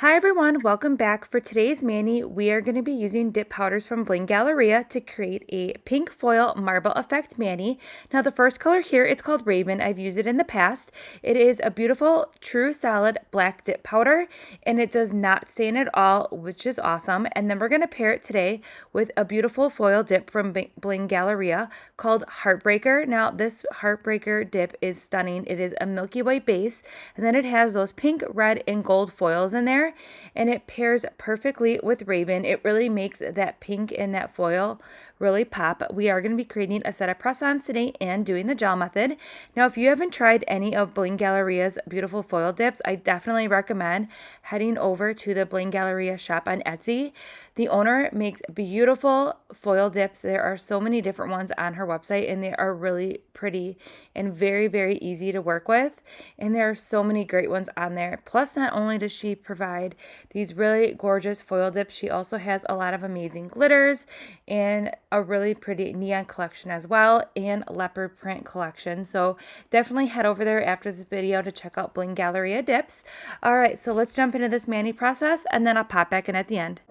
Hi everyone, welcome back. For today's mani, we are going to be using dip powders from Bling Galleria to create a pink foil marble effect mani. Now the first color here, it's called Raven. I've used it in the past. It is a beautiful true solid black dip powder and it does not stain at all, which is awesome. And then we're going to pair it today with a beautiful foil dip from Bling Galleria called Heartbreaker. Now this Heartbreaker dip is stunning. It is a milky white base and then it has those pink, red, and gold foils in there. And it pairs perfectly with Raven. It really makes that pink and that foil really pop. We are going to be creating a set of press-ons today and doing the gel method. Now, if you haven't tried any of Bling Galleria's beautiful foil dips, I definitely recommend heading over to the Bling Galleria shop on Etsy. The owner makes beautiful foil dips. There are so many different ones on her website, and they are really pretty and very, very easy to work with. And there are so many great ones on there. Plus, not only does she provide these really gorgeous foil dips, she also has a lot of amazing glitters and a really pretty neon collection as well, and leopard print collection. So definitely head over there after this video to check out Bling Galleria dips. All right, so let's jump into this mani process, and then I'll pop back in at the end.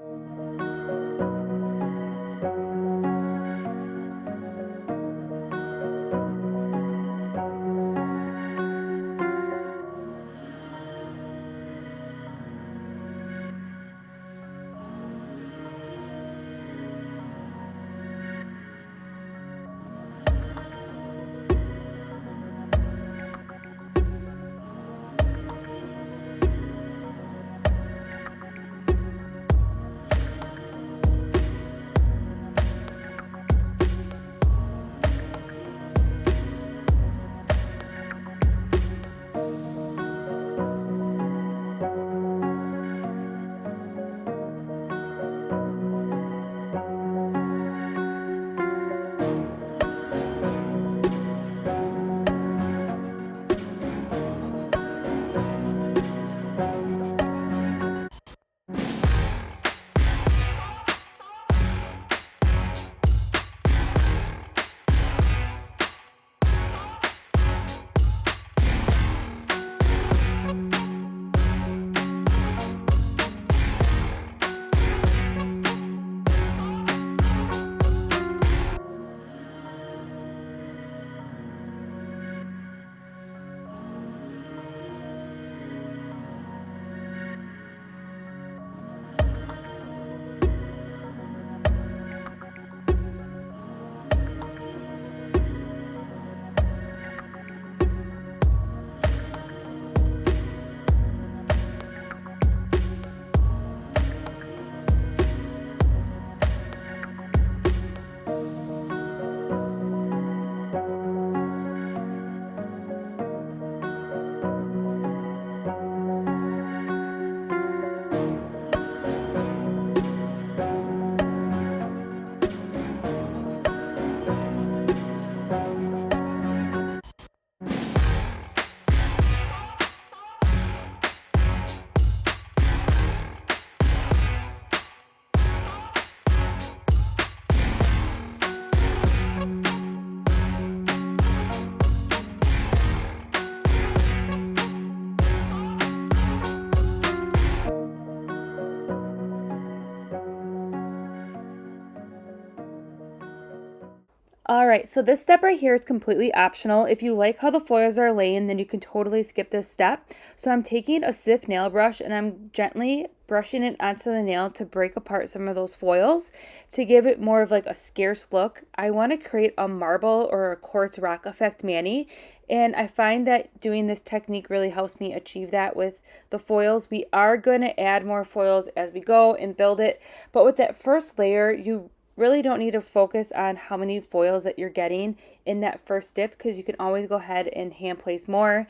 All right, so this step right here is completely optional. If you like how the foils are laying, then you can totally skip this step. So I'm taking a stiff nail brush and I'm gently brushing it onto the nail to break apart some of those foils to give it more of like a scarce look. I want to create a marble or a quartz rock effect mani, and I find that doing this technique really helps me achieve that with the foils. We are going to add more foils as we go and build it, but with that first layer, you really don't need to focus on how many foils that you're getting in that first dip, because you can always go ahead and hand place more.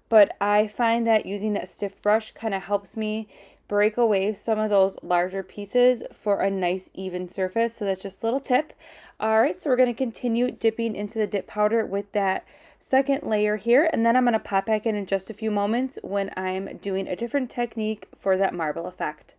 But I find that using that stiff brush kind of helps me break away some of those larger pieces for a nice even surface. So that's just a little tip. All right, so we're going to continue dipping into the dip powder with that second layer here, and then I'm going to pop back in just a few moments when I'm doing a different technique for that marble effect.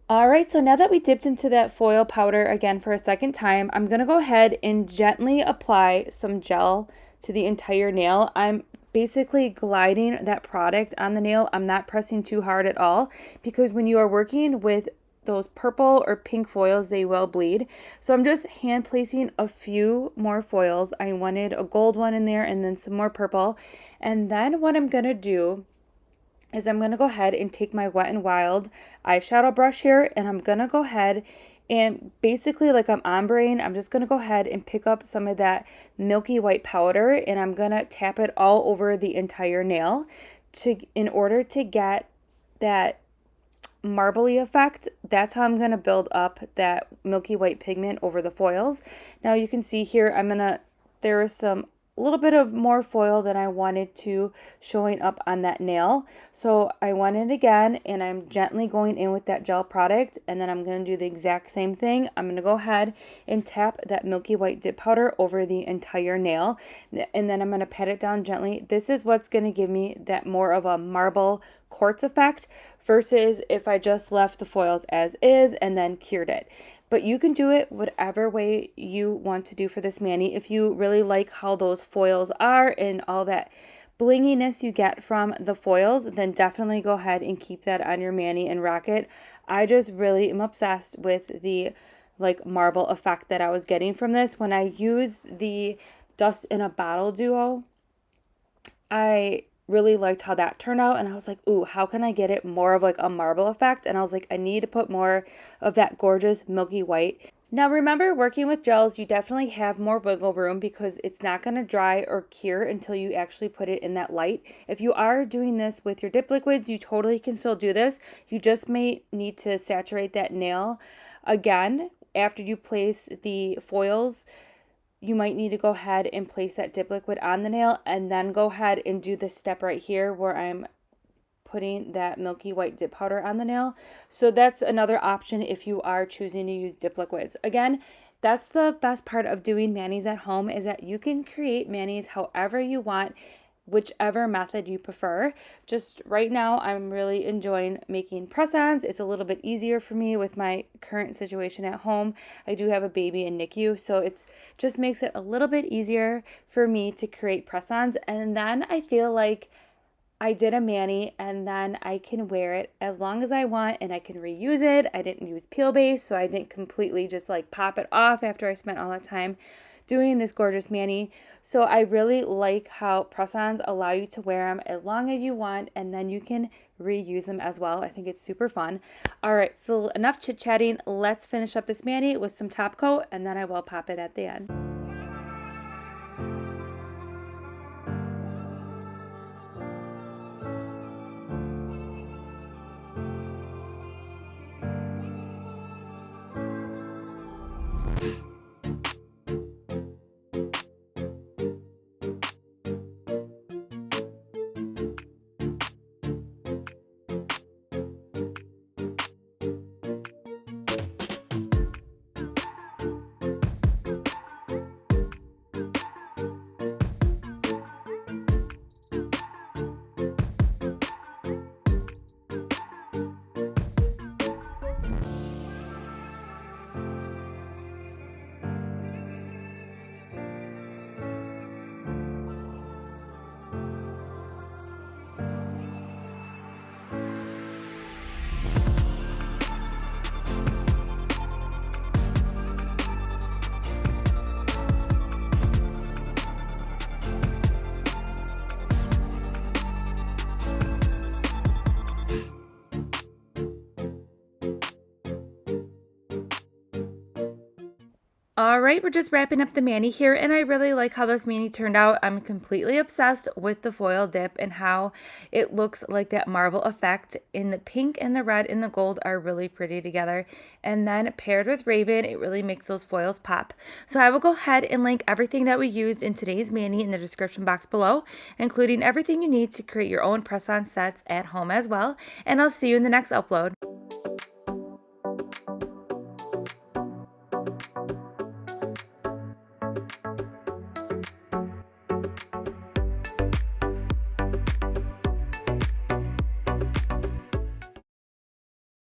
All right, so now that we dipped into that foil powder again for a second time, I'm gonna go ahead and gently apply some gel to the entire nail. I'm basically gliding that product on the nail. I'm not pressing too hard at all because when you are working with those purple or pink foils, they will bleed. So I'm just hand placing a few more foils. I wanted a gold one in there and then some more purple. And then what I'm gonna do is I'm going to go ahead and take my Wet n Wild eyeshadow brush here, and I'm going to go ahead and basically like I'm ombreing, I'm just going to go ahead and pick up some of that milky white powder, and I'm going to tap it all over the entire nail in order to get that marbly effect. That's how I'm going to build up that milky white pigment over the foils. Now you can see here there is some a little bit of more foil than I wanted to showing up on that nail. So I went in again and I'm gently going in with that gel product, and then I'm going to do the exact same thing. I'm going to go ahead and tap that milky white dip powder over the entire nail, and then I'm going to pat it down gently. This is what's going to give me that more of a marble quartz effect versus if I just left the foils as is and then cured it. But you can do it whatever way you want to do for this mani. If you really like how those foils are and all that blinginess you get from the foils, then definitely go ahead and keep that on your mani and rock it. I just really am obsessed with the like marble effect that I was getting from this. When I use the Dust in a Bottle duo, I really liked how that turned out, and I was like, ooh, how can I get it more of like a marble effect? And I was like, I need to put more of that gorgeous milky white. Now remember, working with gels, you definitely have more wiggle room because it's not going to dry or cure until you actually put it in that light. If you are doing this with your dip liquids, you totally can still do this. You just may need to saturate that nail again after you place the foils. You might need to go ahead and place that dip liquid on the nail and then go ahead and do this step right here where I'm putting that milky white dip powder on the nail. So that's another option if you are choosing to use dip liquids. Again, that's the best part of doing manis at home, is that you can create manis however you want, whichever method you prefer. Just right now, I'm really enjoying making press-ons. It's a little bit easier for me with my current situation at home. I do have a baby in NICU, so it's just makes it a little bit easier for me to create press-ons. And then I feel like I did a mani and then I can wear it as long as I want and I can reuse it. I didn't use peel base, so I didn't completely just like pop it off after I spent all that time doing this gorgeous mani. So I really like how press-ons allow you to wear them as long as you want, and then you can reuse them as well. I think it's super fun. All right, so enough chit-chatting. Let's finish up this mani with some top coat, and then I will pop it at the end. All right, we're just wrapping up the mani here, and I really like how this mani turned out. I'm completely obsessed with the foil dip and how it looks like that marble effect. In the pink and the red and the gold are really pretty together, and then paired with Raven, it really makes those foils pop. So I will go ahead and link everything that we used in today's mani in the description box below, including everything you need to create your own press-on sets at home as well, and I'll see you in the next upload.